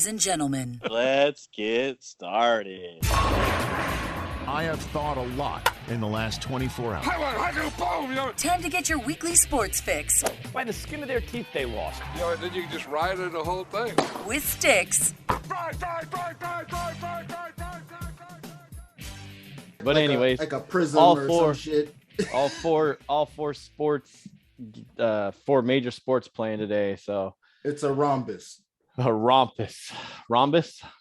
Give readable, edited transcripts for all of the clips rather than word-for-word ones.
Ladies and gentlemen, let's get started. I have thought a lot in the last 24 hours. Time to get your weekly sports fix By the skin of their teeth, they lost. You know, then you can just ride it the whole thing. with Stix. But anyways, like a prism all or four- some shit. all four sports, 4 major sports playing today. So It's a rhombus. a rhombus.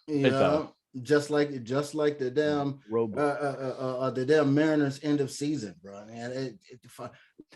Yeah, just like the damn the damn Mariners end of season, bro. Man,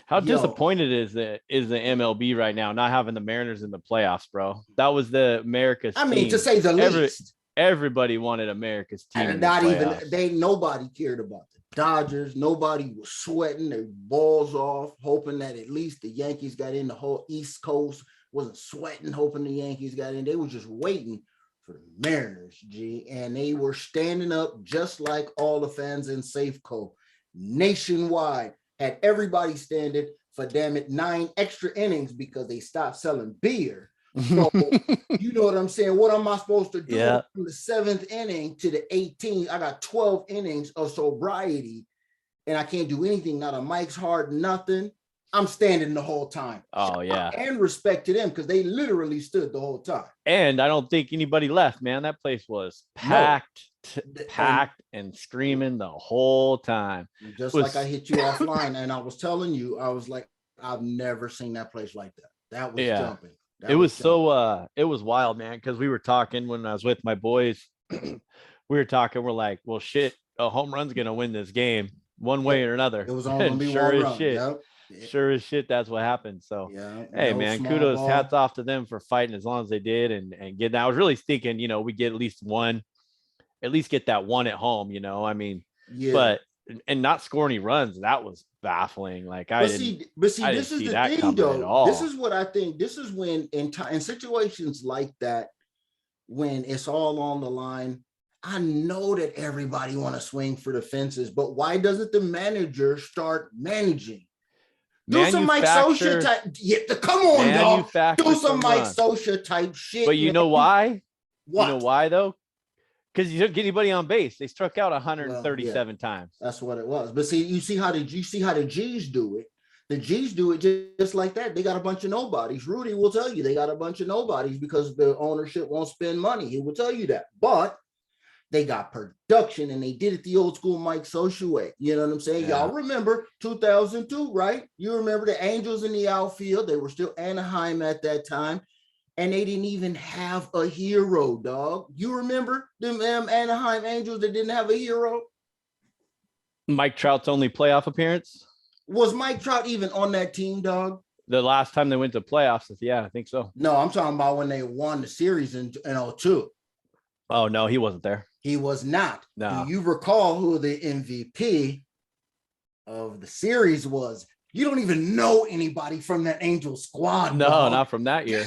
How Yo. disappointed is the MLB right now not having the Mariners in the playoffs, bro? That was the America's I mean, team. to say the least. Everybody wanted America's team. And in the not even playoffs. nobody cared about the Dodgers. Nobody was sweating their balls off, hoping that at least the Yankees got in. The whole East Coast wasn't sweating, hoping the Yankees got in. They were just waiting for the Mariners, G, and they were standing up just like all the fans in Safeco nationwide. Had everybody standing for damn it 9 extra innings because they stopped selling beer. So, you know what I'm saying? What am I supposed to do Yeah. from the 7th inning to the 18th? I got 12 innings of sobriety, and I can't do anything. Not a Mike's Hard, nothing. I'm standing the whole time. Oh yeah, And respect to them because they literally stood the whole time. and I don't think anybody left, man. That place was packed and screaming the whole time. Just Was- like I hit you offline, and I was telling you, I was like, I've never seen that place like that. That was Yeah. jumping. That It was jumping. so it was wild, man, because we were talking when I was with my boys. We were talking, we're like, well, shit, a home run's gonna win this game one way or another. It was only And gonna be sure one as run. shit. Yep. Sure as shit, that's what happened. So Yeah. hey, No man, small kudos, ball. hats off to them for fighting as long as they did and getting. I was really thinking, we get at least get that one at home. I mean, Yeah. but and not score any runs, that was baffling. Like I But didn't. see, I this didn't is see the that thing, coming at though. all. This is what I think. This is when in situations like that, when it's all on the line, I know that everybody want to swing for the fences, but why doesn't the manager start managing? Do some Mike Scioscia type. Yeah, come on, dog. manufacture Do some Mike runs. Scioscia type shit. But you man. know why? What? You know why though? Because you didn't get anybody on base. They struck out 137 times. That's what it was. But see, you see how the G's do it. The G's do it just like that. They got a bunch of nobodies. Rudy will tell you they got a bunch of nobodies because the ownership won't spend money. He will tell you that. But they got production and they did it the old school Mike Scioscia way. You know what I'm saying? Yeah. Y'all remember 2002, right? You remember the Angels in the outfield. They were still Anaheim at that time. And they didn't even have a hero, dog. You remember them Anaheim Angels that didn't have a hero? Mike Trout's only playoff appearance. Was Mike Trout even on that team, dog? The last time they went to playoffs, yeah, I think so. No, I'm talking about when they won the series in 02. Oh no, he wasn't there. He was not. No. Do you recall who the MVP of the series was? You don't even know anybody from that Angel squad. No, dog. not from that year.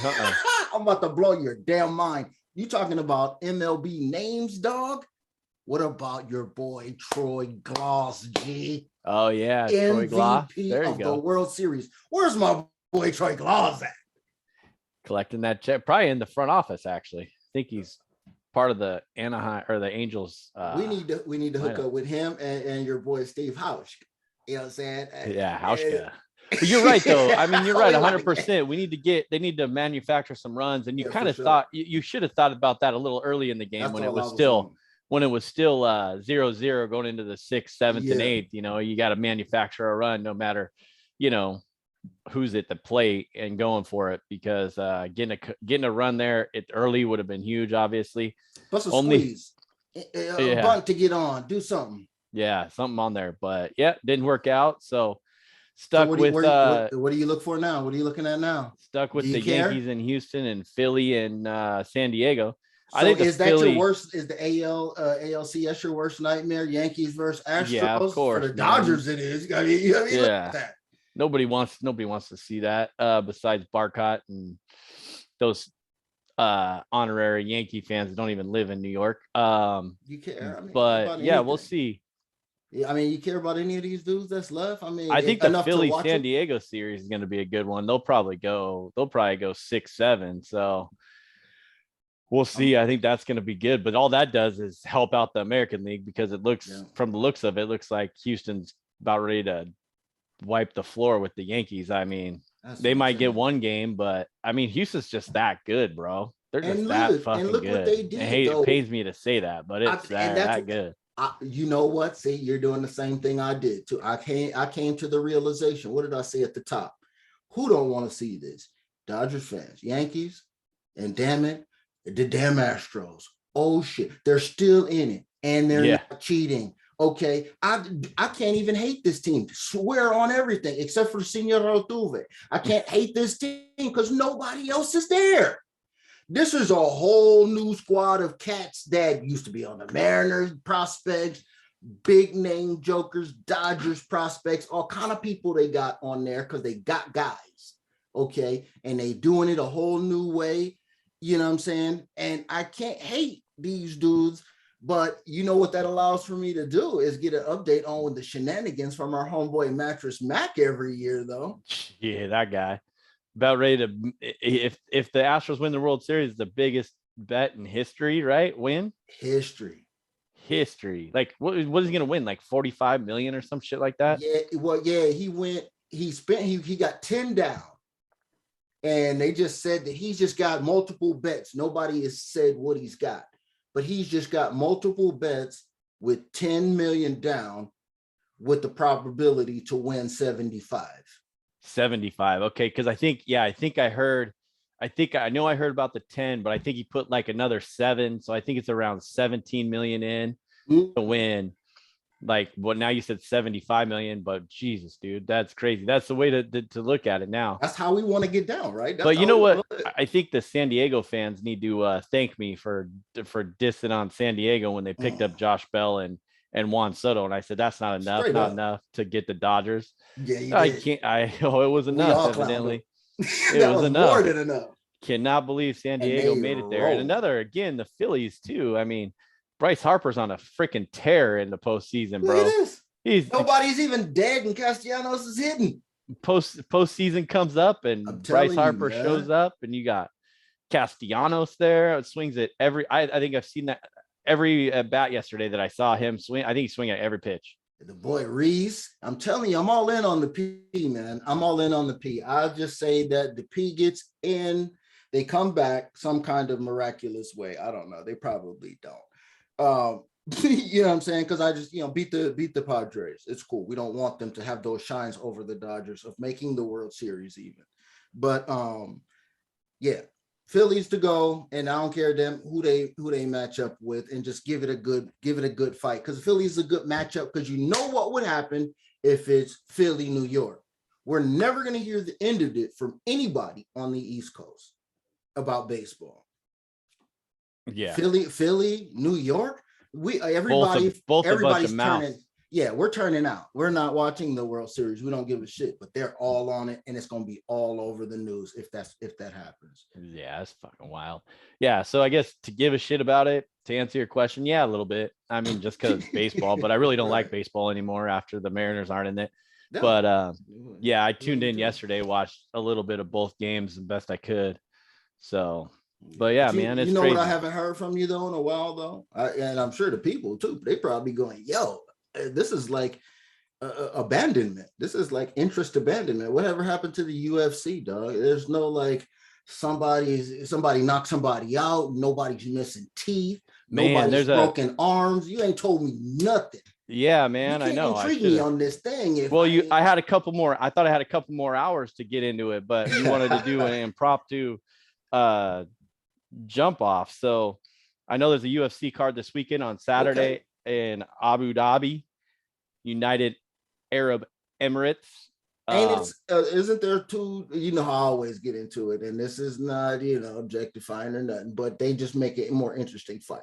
I'm about to blow your damn mind. You talking about MLB names, dog? What about your boy Troy Glass, G? Oh yeah, Troy Glass. MVP There you of the go. World Series. Where's my boy Troy Glass at? Collecting that check, probably in the front office. Actually, I think he's part of the Anaheim or the Angels. We need to hook lineup. up with him and your boy Steve Hausch. You know what I'm saying? Yeah, Hauschka. But you're right though. I mean, you're right, We like 100%. They need to manufacture some runs, and you Yeah, kind for of sure. thought you should have thought about that a little early in the game That's when it all was I still saying. when it was still 0-0 going into the 6th, 7th, and Yeah. 8th. You got to manufacture a run no matter who's at the plate and going for it, because getting a run there early would have been huge, obviously. Plus a Only- squeeze. A Yeah. bunt to get on. Do something. Yeah, something on there, but yeah, didn't work out. So So stuck what do you- with what do you look for now? What are you looking at now? stuck with Do you the care? Yankees in Houston and Philly and San Diego. So I think is that Philly, your worst? Is the ALCS your worst nightmare? Yankees versus Astros? Yeah, of course, For the man. Dodgers, it is. I mean, look Yeah. at that. nobody wants to see that besides Barcott and those honorary Yankee fans that don't even live in New York. You care? I mean, But about yeah, we'll anything. see. Yeah, I mean, you care about any of these dudes that's left? I mean, I think the enough to Philly watch San them? Diego series is going to be a good one. They'll probably go 6-7. So We'll see. I think that's going to be good. But all that does is help out the American League because it looks, from the looks of it, looks like Houston's about ready to wipe the floor with the Yankees. I mean, they might get one game, but I mean, Houston's just that good, bro. They're just that fucking good. What they did, it pains me to say that, but it's that good. You know what? See, you're doing the same thing I did too. I came to the realization. What did I say at the top? Who don't want to see this? Dodgers fans, Yankees, and damn it, the damn Astros. Oh shit, they're still in it, and they're not cheating. Okay, I can't even hate this team. Swear on everything except for Senor Altuve. I can't hate this team because nobody else is there. This is a whole new squad of cats that used to be on the Mariners prospects, big name jokers, Dodgers prospects, all kind of people they got on there because they got guys. Okay, and they doing it a whole new way. You know what I'm saying? And I can't hate these dudes, but you know what that allows for me to do is get an update on the shenanigans from our homeboy Mattress Mac every year, though. Yeah, that guy. About ready to, if the Astros win the World Series, the biggest bet in history, right? Win? History. Like, what is he going to win? Like 45 million or some shit like that? Yeah, well, yeah, he got 10 down. And they just said that he's just got multiple bets. Nobody has said what he's got, but he's just got multiple bets with 10 million down with the probability to win 75. 75. Okay. Cause I know I heard about the 10, but I think he put like another 7. So I think it's around 17 million in to win. Like, well, now you said 75 million, but Jesus, dude, that's crazy. That's the way to look at it now. That's how we want to get down, right? But you know what? I think the San Diego fans need to thank me for dissing on San Diego when they picked up Josh Bell and Juan Soto, and I said that's not enough, enough to get the Dodgers. Yeah, you I did. can't. It was enough. Evidently, it was enough. More than enough. Cannot believe San Diego made it there. And another, again, the Phillies too. I mean, Bryce Harper's on a freaking tear in the postseason, bro. Look at this. Nobody's even dead, and Castellanos is hitting. Postseason comes up, and Bryce Harper shows up, and you got Castellanos there. It swings at every. I think I've seen that every at bat yesterday that I saw him swing. I think he's swinging at every pitch. The boy Reese, I'm telling you, I'm all in on the P, man. I'm all in on the P. I'll just say that the P gets in. They come back some kind of miraculous way. I don't know. They probably don't. You know what I'm saying? Because I just, beat the Padres. It's cool. We don't want them to have those shines over the Dodgers of making the World Series even. But yeah, Phillies to go, and I don't care them who they match up with, and just give it a good fight. Because Philly's a good matchup, because you know what would happen if it's Philly, New York. We're never going to hear the end of it from anybody on the East Coast about baseball. Yeah, Philly, New York. Everybody's turning. Yeah, we're turning out. We're not watching the World Series. We don't give a shit. But they're all on it, and it's gonna be all over the news if that happens. Yeah, it's fucking wild. Yeah, so I guess to give a shit about it, to answer your question, yeah, a little bit. I mean, just because it's baseball, but I really don't like baseball anymore after the Mariners aren't in it. No. But yeah, I tuned in yesterday, watched a little bit of both games the best I could. So. But yeah, man, it's crazy. What I haven't heard from you though in a while though, and I'm sure the people too, they probably going, yo, this is like abandonment. This is like interest abandonment. Whatever happened to the UFC, dog? There's no like somebody knocked somebody out. Nobody's missing teeth. Nobody's broken arms. You ain't told me nothing. Yeah, man, I know. Intrigue me on this thing. I had a couple more. I thought I had a couple more hours to get into it, but you wanted to do an impromptu jump off. So I know there's a UFC card this weekend on Saturday in Abu Dhabi, United Arab Emirates. And it's isn't there two, how I always get into it, and this is not, objectifying or nothing, but they just make it a more interesting fight.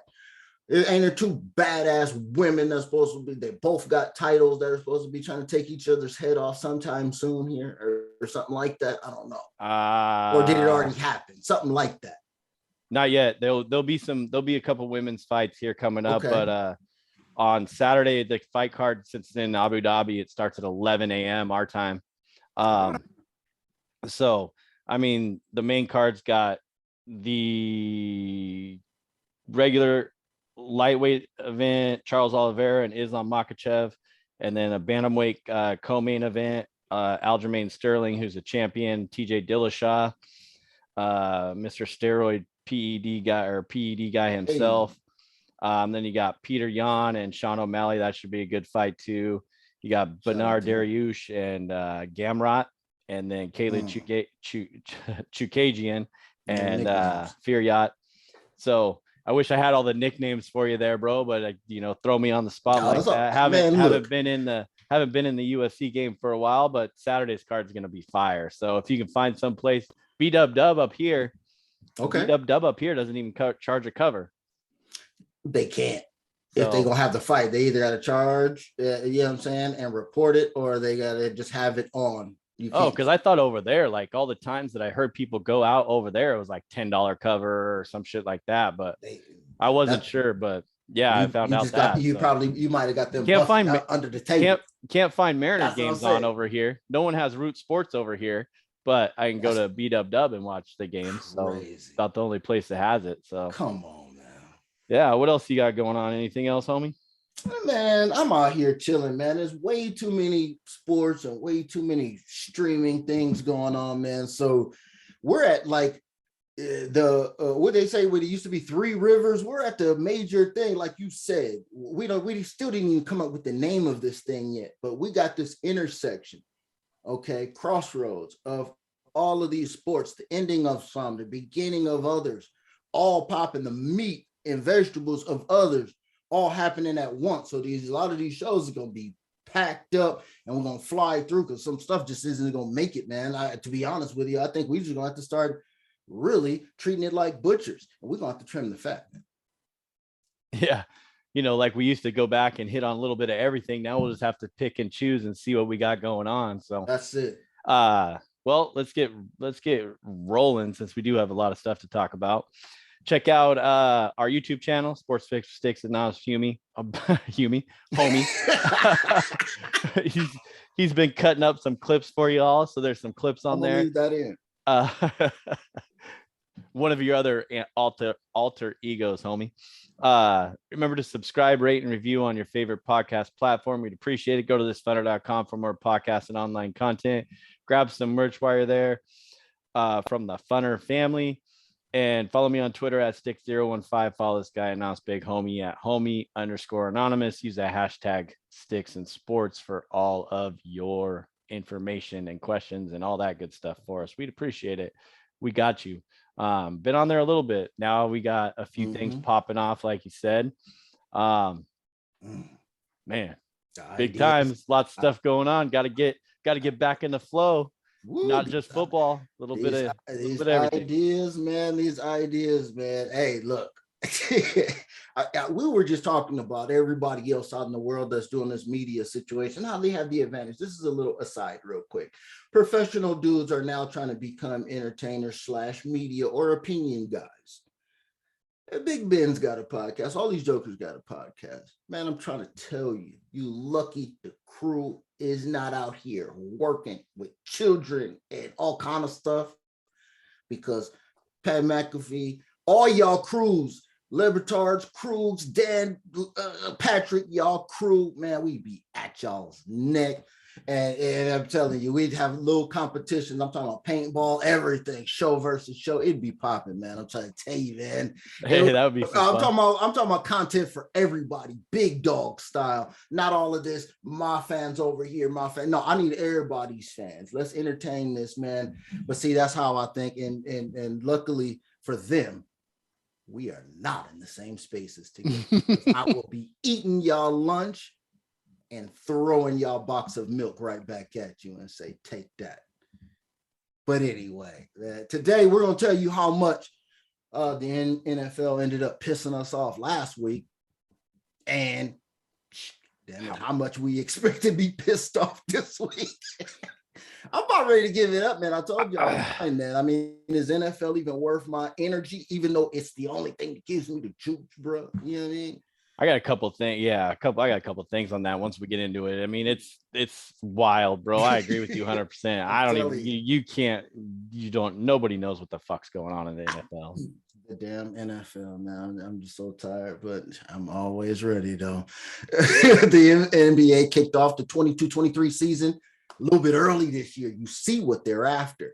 Ain't there two badass women that's supposed to be, they both got titles that are supposed to be trying to take each other's head off sometime soon here or something like that? I don't know. Or did it already happen? Something like that. Not yet. There'll be a couple women's fights here coming up, but on Saturday the fight card, since it's in Abu Dhabi, it starts at 11 a.m. our time. So I mean, the main card's got the regular lightweight event, Charles Oliveira and Islam Makhachev, and then a bantamweight co-main event, Aljamain Sterling, who's a champion, TJ Dillashaw, Mr. Steroid PED guy himself. Then you got Peter Yan and Sean O'Malley. That should be a good fight too. You got Bernard Dariush and Gamrot, and then Kayla Chukagian and Firyat. So I wish I had all the nicknames for you there, bro, but throw me on the spot like that. Haven't been in the UFC game for a while, but Saturday's card is going to be fire. So if you can find some place, B-Dub up here. Okay. B-Dub up here doesn't even charge a cover. They can't. If they're going to have the fight, they either got to charge, you know what I'm saying, and report it, or they got to just have it on. Because I thought over there, like all the times that I heard people go out over there, it was like $10 cover or some shit like that. But I wasn't sure. But yeah, I found out that. You might have got them under the table. Can't find Mariners games on over here. No one has Root Sports over here, but I can go to B-Dub and watch the games. So it's about the only place that has it. So come on. Yeah, what else you got going on? Anything else, homie? Man, I'm out here chilling, man. There's way too many sports and way too many streaming things going on, man. So we're at like what they say when it used to be 3 rivers. We're at the major thing, like you said. We still didn't even come up with the name of this thing yet, but we got this intersection, crossroads of all of these sports, the ending of some, the beginning of others, all popping, the meat and vegetables of others all happening at once. So a lot of these shows are going to be packed up and we're going to fly through because some stuff just isn't going to make it, man. To be honest with you, I think we're just going to have to start really treating it like butchers, and we're going to have to trim the fat. Yeah. Like we used to go back and hit on a little bit of everything. Now we'll just have to pick and choose and see what we got going on. So that's it. Well, let's get rolling since we do have a lot of stuff to talk about. Check out our YouTube channel, Sports Fix Stix and Nas Humie. Homie. he's been cutting up some clips for you all, so there's some clips on there. Leave that in. One of your other alter egos, homie. Remember to subscribe, rate, and review on your favorite podcast platform. We'd appreciate it. Go to thisfunner.com for more podcasts and online content. Grab some merch while you're there from the Funner family. And follow me on Twitter at Stix015. Follow this guy, Announce Big Homie, at homie_anonymous. Use that hashtag Stix and Sports for all of your information and questions and all that good stuff for us. We'd appreciate it. We got you. Been on there a little bit. Now we got a few things popping off, like you said. Man, big times, lots of stuff going on. Got to get back in the flow. Woo, not just football, a little bit of ideas, man. These ideas, man. Hey, look, we were just talking about everybody else out in the world that's doing this media situation, how they have the advantage. This is a little aside real quick. Professional dudes are now trying to become entertainers / media or opinion guys. Big Ben's got a podcast. All these jokers got a podcast. Man, I'm trying to tell you, you lucky the crew is not out here working with children and all kind of stuff, because Pat McAfee, all y'all crews, Libertards, Krugs, Dan, Patrick, y'all crew, man, we be at y'all's neck. And I'm telling you, we'd have little competitions. I'm talking about paintball, everything, show versus show. It'd be popping, man. I'm trying to tell you, man. Hey, that would be fun. I'm talking about content for everybody, big dog style. Not all of this, my fans over here, my fan. No, I need everybody's fans. Let's entertain this, man. But see, that's how I think. And luckily for them, we are not in the same spaces together. I will be eating y'all lunch and throwing y'all box of milk right back at you and say, take that. But anyway, today we're going to tell you how much the NFL ended up pissing us off last week, and damn it, how much we expect to be pissed off this week. I'm about ready to give it up, man. I told you, man. I mean, is NFL even worth my energy, even though it's the only thing that gives me the juice, bro? You know what I mean? I got a couple things. Yeah, I got a couple things on that once we get into it. I mean, it's wild, bro. I agree with you 100%. I don't even you can't nobody knows what the fuck's going on in the NFL. The damn NFL, man. I'm just so tired, but I'm always ready though. The NBA kicked off the 22-23 season a little bit early this year. You see what they're after.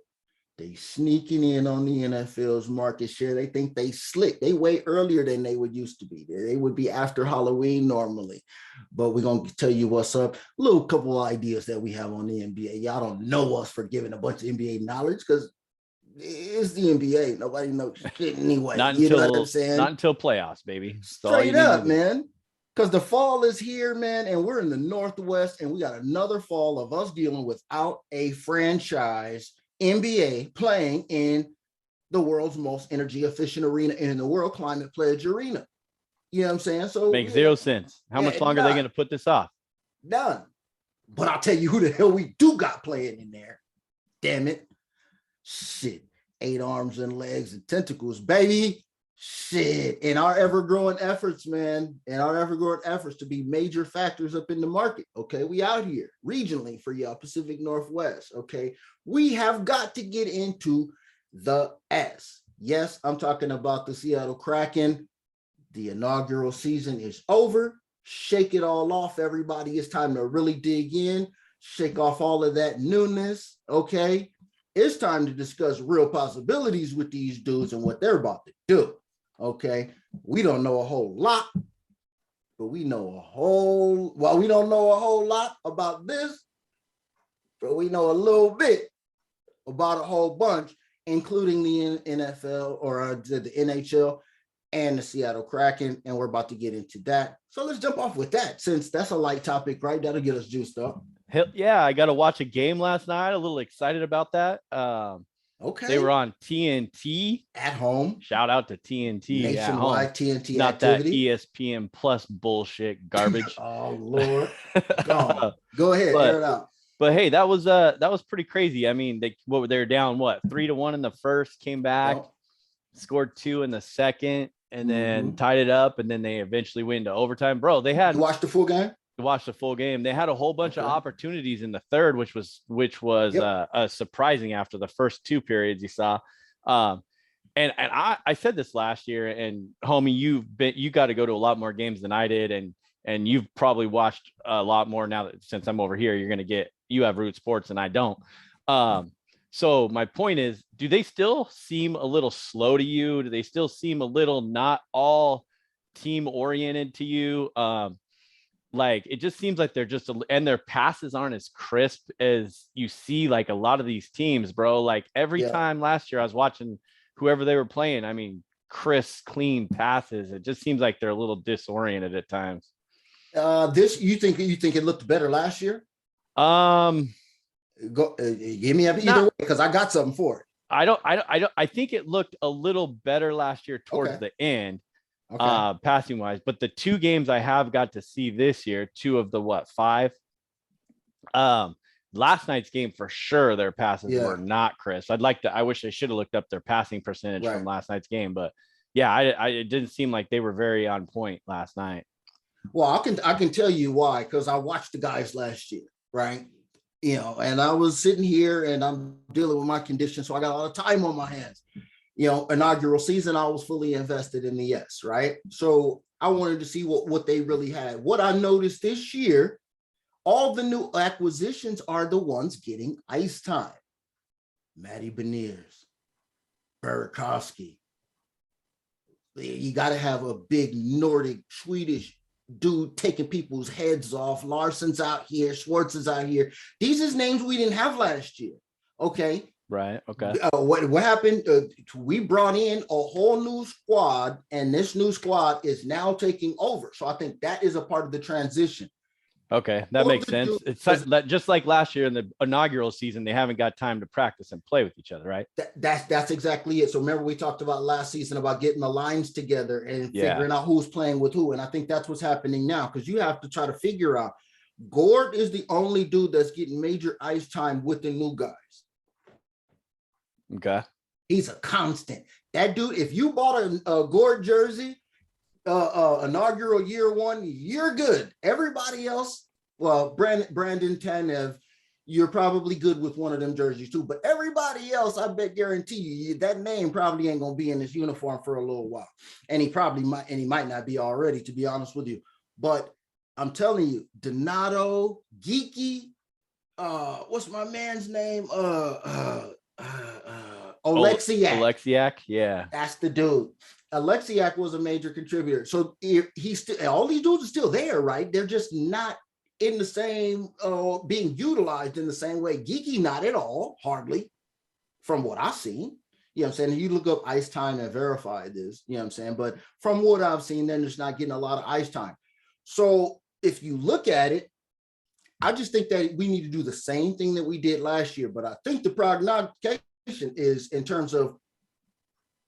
They sneaking in on the NFL's market share. They think they slick. They way earlier than they would used to be. They would be after Halloween normally. But we're going to tell you what's up. A little couple of ideas that we have on the NBA. Y'all don't know us for giving a bunch of NBA knowledge because it's the NBA. Nobody knows shit anyway. Not you until, know what I'm saying? Not until playoffs, baby. Straight up, man. Because the fall is here, man, and we're in the Northwest, and we got another fall of us dealing without a franchise NBA playing in the world's most energy efficient arena and in the World Climate Pledge Arena. You know what I'm saying? So makes zero sense. How much longer are they going to put this off? None. But I'll tell you who the hell we do got playing in there. Damn it. Shit. 8 arms and legs and tentacles, baby. Shit. In our ever-growing efforts, man, to be major factors up in the market, okay? We out here regionally for y'all, Pacific Northwest, okay? We have got to get into the S. Yes, I'm talking about the Seattle Kraken. The inaugural season is over. Shake it all off, everybody. It's time to really dig in, shake off all of that newness, okay? It's time to discuss real possibilities with these dudes and what they're about to do. Okay, we don't know a whole lot, but we don't know a whole lot about this, but we know a little bit about a whole bunch, including the NFL or the NHL and the Seattle Kraken, and we're about to get into that. So let's jump off with that, since that's a light topic, right? That'll get us juiced up. Hell yeah, I got to watch a game last night. A little excited about that. Okay. They were on TNT at home. Shout out to TNT. Nationwide TNT Not activity. That ESPN Plus bullshit garbage. Oh Lord. Go ahead, air it out. But hey, that was pretty crazy. I mean, they were down 3-1 in the first, came back, scored 2 in the second, and then tied it up, and then they eventually went into overtime. Bro, they had watched the full game. Watch the full game. They had a whole bunch of opportunities in the third, which was surprising after the first 2 periods you saw. And I said this last year, and homie, you got to go to a lot more games than I did, and you've probably watched a lot more now that since I'm over here. You have Root Sports and I don't. So my point is, do they still seem a little slow to you? Do they still seem a little not all team oriented to you? Like, it just seems like they're and their passes aren't as crisp as you see, like a lot of these teams, bro. Like every time last year I was watching whoever they were playing, I mean, crisp, clean passes. It just seems like they're a little disoriented at times. You think it looked better last year? Give me either way, because I got something for it. I think it looked a little better last year towards the end. Passing wise, but the 2 games I have got to see this year, 2 of the 5, last night's game for sure, their passes were not crisp. I wish they should have looked up their passing percentage from last night's game, but it didn't seem like they were very on point last night. Well, I can tell you why, because I watched the guys last year, right? You know, and I was sitting here and I'm dealing with my condition, so I got a lot of time on my hands. You know, inaugural season, I was fully invested in the S, right? So I wanted to see what they really had. What I noticed this year, all the new acquisitions are the ones getting ice time. Matty Beniers, Burakovsky. You got to have a big Nordic, Swedish dude taking people's heads off. Larsson's out here. Schwartz is out here. These is names we didn't have last year, okay? Right. Okay. What happened? We brought in a whole new squad, and this new squad is now taking over. So I think that is a part of the transition. Okay, that makes sense. It's just like last year in the inaugural season, they haven't got time to practice and play with each other, right? That's exactly it. So remember, we talked about last season about getting the lines together and figuring out who's playing with who. And I think that's what's happening now, because you have to try to figure out. Gord is the only dude that's getting major ice time with the new guys. Okay. He's a constant. That dude, if you bought a Gord jersey, inaugural year one, you're good. Everybody else, well, Brandon Tanev, you're probably good with one of them jerseys too. But everybody else, I bet guarantee you that name probably ain't gonna be in this uniform for a little while. And he might not be already, to be honest with you. But I'm telling you, Donato, Geeky, what's my man's name? Alexiak, yeah. That's the dude. Alexiak was a major contributor. So he's still, all these dudes are still there, right? They're just not in the same, being utilized in the same way. Geeky, not at all, hardly, from what I've seen. You know what I'm saying? You look up ice time and verify this, you know what I'm saying? But from what I've seen, they're just not getting a lot of ice time. So if you look at it, I just think that we need to do the same thing that we did last year. But I think the prognostication is in terms of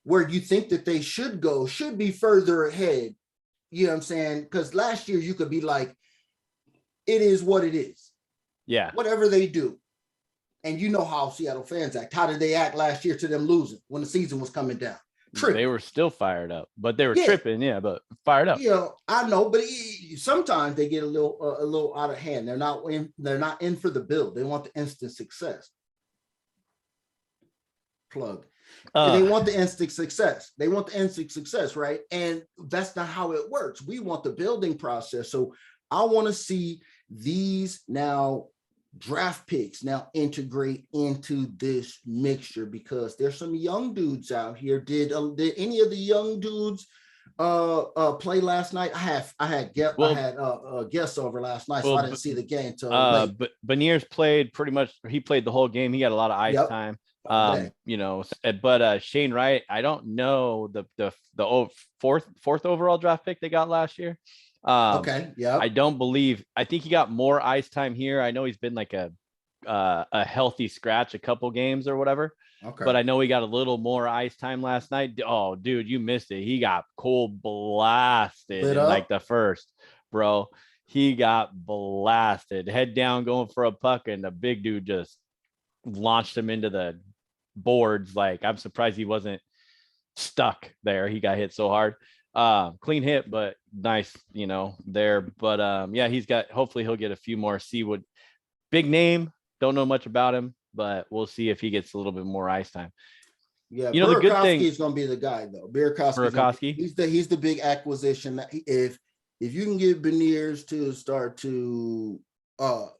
where you think that they should go, should be further ahead. You know what I'm saying? Because last year you could be like, it is what it is. Yeah. Whatever they do. And you know how Seattle fans act. How did they act last year to them losing when the season was coming down? Tripping. They were still fired up, but they were tripping, but fired up. Yeah, I know, but sometimes they get a little out of hand. They're not in for the build. They want the instant success. Plug. They want the instant success. They want the instant success, right? And that's not how it works. We want the building process. So I want to see these now draft picks now integrate into this mixture, because there's some young dudes out here. Did any of the young dudes play last night? I had guests over last night, so I didn't see the game till late. But Beniers played pretty much. He played the whole game. He got a lot of ice time. But Shane Wright, I don't know the fourth overall draft pick they got last year. I think he got more ice time here. I know he's been like a healthy scratch a couple games or whatever. Okay. But I know he got a little more ice time last night. Oh, dude, you missed it. He got cold blasted in like the first, bro. He got blasted, head down, going for a puck, and the big dude just launched him into the boards. Like, I'm surprised he wasn't stuck there. He got hit so hard. Clean hit, but nice, there. But hopefully he'll get a few more. See what big name. Don't know much about him, but we'll see if he gets a little bit more ice time. Yeah, the good thing is going to be the guy though. Burakovsky, he's the big acquisition. If you can get Beniers to start to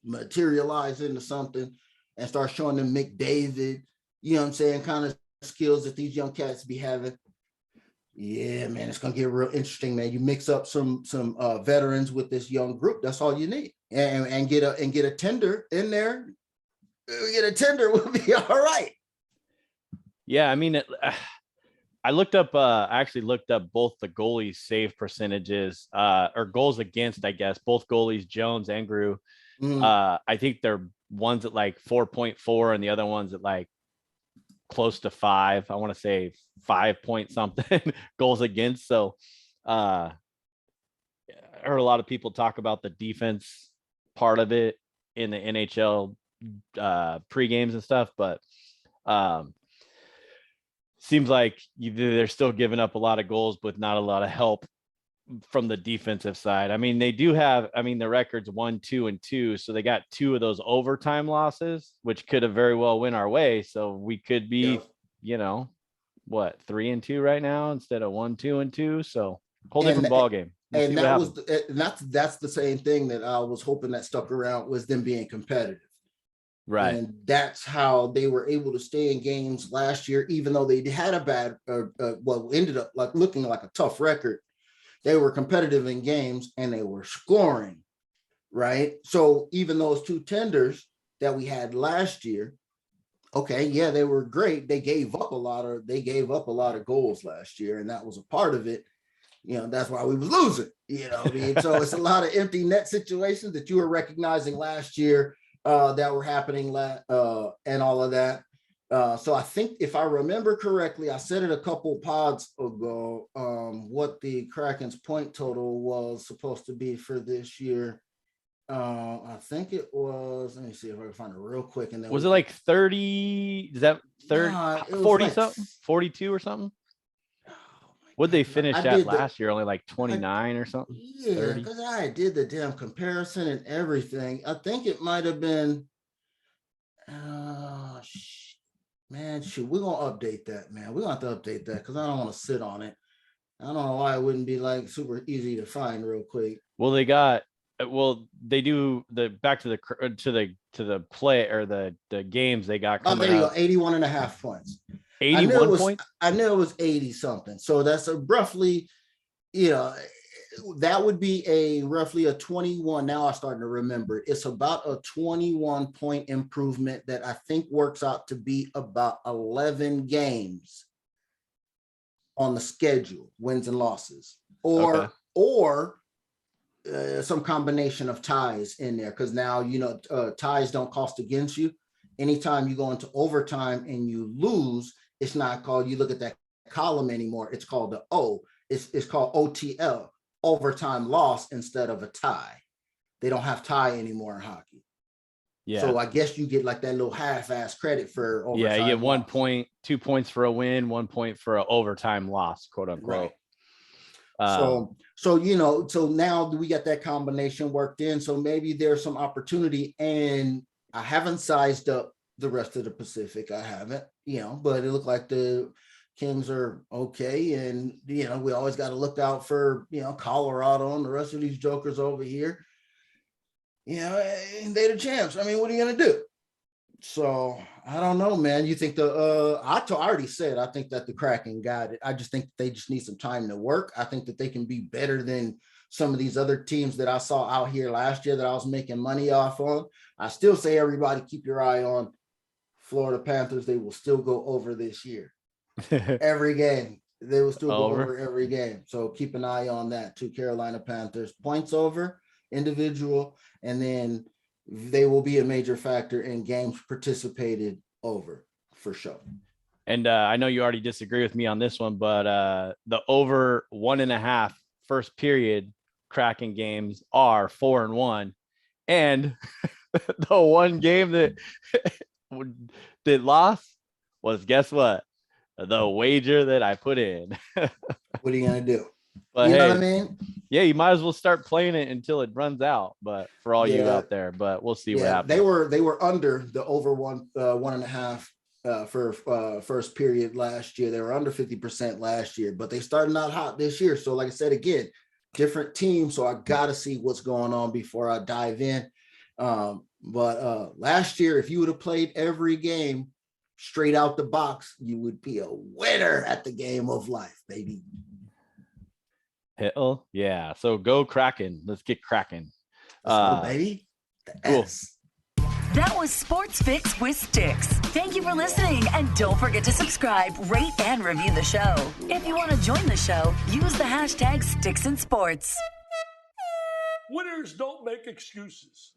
materialize into something and start showing them McDavid, you know what I'm saying, kind of skills that these young cats be having. Yeah, man, it's gonna get real interesting, man. You mix up some veterans with this young group. That's all you need, and get a tender in there. Get a tender will be all right. Yeah, I mean, I looked up. I actually looked up both the goalies' save percentages, or goals against. I guess both goalies, Jones and Grew. I think they're one's at like 4.4, and the other one's at like close to 5. I want to say 5 point something goals against. So I heard a lot of people talk about the defense part of it in the NHL pre-games and stuff, but seems like they're still giving up a lot of goals, but not a lot of help from the defensive side. I mean, they do have, the record's 1, 2, and 2. So they got 2 of those overtime losses, which could have very well went our way. So we could be, 3 and 2 right now instead of 1, 2, and 2. So whole different ball game. And that's the same thing that I was hoping that stuck around, was them being competitive. Right. And that's how they were able to stay in games last year, even though they had a bad, ended up like looking like a tough record. They were competitive in games and they were scoring, right? So even those 2 tenders that we had last year, they were great. They gave up a lot of goals last year, and that was a part of it. That's why we was losing. So it's a lot of empty net situations that you were recognizing last year that were happening, and all of that. So I think if I remember correctly, I said it a couple pods ago, what the Kraken's point total was supposed to be for this year. I think it was, let me see if I can find it real quick. And then was it like 30? Is that 30, 40 something, 42 or something? Would they finish I at did last year? Only like 29 or something? Yeah, 30? because I did the damn comparison and everything. I think it might have been. Man, shoot, we're gonna update that, man. We're gonna have to update that because I don't want to sit on it. I don't know why it wouldn't be like super easy to find real quick. Well, they do the back to the play or the games they got Oh, coming there you go, up. 81 and a half points. 81 points. I knew it was 80 something. So that's a roughly, that would be a roughly a 21. Now I'm starting to remember. It's about a 21 point improvement that I think works out to be about 11 games on the schedule, wins and losses, or some combination of ties in there. Because now, ties don't cost against you. Anytime you go into overtime and you lose, it's not called, you look at that column anymore. It's called the O. It's called OTL, overtime loss, instead of a tie. They don't have tie anymore in hockey. Yeah. So I guess you get like that little half-ass credit for overtime. Yeah, you get 1 loss. point, 2 points for a win, 1 point for an overtime loss, quote unquote. Right. So now we got that combination worked in. So maybe there's some opportunity, and I haven't sized up the rest of the Pacific. I haven't, but it looked like the Kings are okay. And, we always got to look out for, Colorado and the rest of these jokers over here. And they're the champs. I mean, what are you going to do? So I don't know, man. You think I already said, I think that the Kraken got it. I just think they just need some time to work. I think that they can be better than some of these other teams that I saw out here last year that I was making money off on. I still say, everybody keep your eye on Florida Panthers. They will still go over this year. Every game. They will still go over every game. So keep an eye on that too. Carolina Panthers, points over, individual, and then they will be a major factor in games participated over, for sure. And I know you already disagree with me on this one, but the over 1.5 first period Kraken games are 4-1, and the one game that lost was, guess what? The wager that I put in. What are you gonna do? But you know what I mean? Yeah, you might as well start playing it until it runs out. But for all you out there, but we'll see what happens. They were under the over 1.5 for first period last year. They were under 50% last year, but they started out hot this year. So like I said, again, different teams. So I got to see what's going on before I dive in. But last year, if you would have played every game straight out the box, you would be a winner at the game of life, baby. Hell yeah. So go Kraken. Let's get cracking. Baby. Cool. That was Sports Fix with Stix. Thank you for listening, and don't forget to subscribe, rate, and review the show. If you want to join the show, use the hashtag StixandSports. Winners don't make excuses.